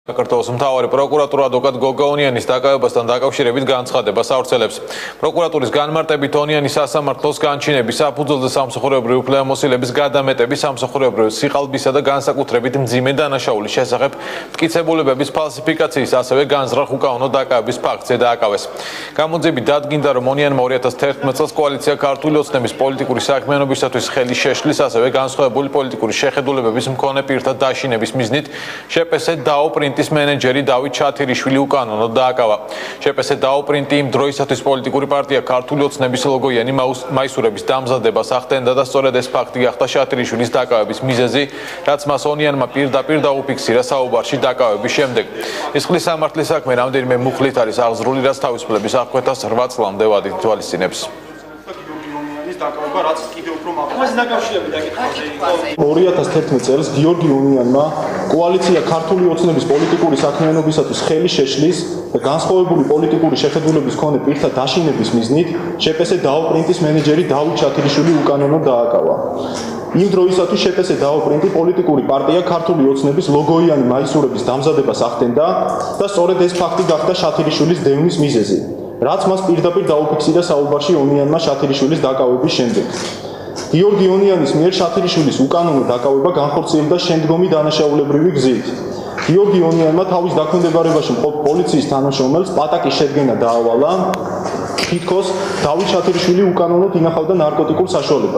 საქართველოს მთავარი პროკურატურა ადვოკატ გოგა ონიანის დაკავებასთან დაკავშირებით განცხადებას ავრცელებს. პროკურატურის განმარტებით ონიანის სასამართლოს განჩინების, საფუძველზე სამსახურებრივი უფლებამოსილების გადამეტების, სამსახურებრივი სიყალბისა და განსაკუთრებით მძიმე დანაშაულის შესახებ მტკიცებულებების ფალსიფიკაციის, ასევე განზრახ უკანონო დაკავების ფაქტზე დააკავეს. გამოძიებით დადგინდა, რომ ონიანმა 2011 წელს კოალიცია ქართული ოცნების პოლიტიკური საქმიანობისათვის ხელი შეშლის, ასევე განსხვავებული პოლიტიკური შეხედულებების მქონე პირთა დაშინების მიზნით შპს DAO პრინტის მენეჯერი დავით ჩათირიშვილი უკანონოდ დააკავა. შპს DAO პრინტი იმ დროისათვის პოლიტიკური პარტია ქართული ოცნების ლოგოიანი მაისურების დამზადებას ახდენდა და სწორედ ეს ფაქტი გახდა ჩათირიშვილის დაკავების მიზეზი, რაც მას ონიანმა პირდაპირ დაუფიქსირა საუბარში დაკავების შემდეგ. ეს ხლის სამართლის საქმე რამდენიმე მუხლით არის აღზრული, რაც თავისუფლების აღკვეთას 8 წლამდე ვადით ითვალისწინებს. 2011 წელს გიორგი ონიანმა კოალიცია ქართული ოცნების პოლიტიკური საქმიანობისათვის ხელი შეშლის და განსხვავებული პოლიტიკური შეხედულების მქონე პირთა დაშინების მიზნით შპს DAO პრინტის მენეჯერი დავით ჩათირიშვილი უკანონოდ დააკავა. იმ დროისათვის შპს DAO პრინტი პოლიტიკური პარტია ქართული ოცნების ლოგოიანი მაისურების დამზადებას ახდენდა და სწორედ ეს ფაქტი გახდა ჩათირიშვილის დევნის მიზეზი, რაც მას პირდაპირ დაუფიქსირა საუბარში ონიანმა ჩათირიშვილის დაკავების შემდეგ. გიორგი ონიანის მიერ ჩათირიშვილის უკანონო დაკავება განხორციელდა შემდგომი დანაშაულებრივი გზით. გიორგი ონიანმა თავის დაქვემდებარებაში მყოფ პოლიციის თანამშრომელს პატაკის შედგენა დაავალა, თითქოს დავით ჩათირიშვილი უკანონოდ ინახავდა ნარკოტიკულ საშუალებას.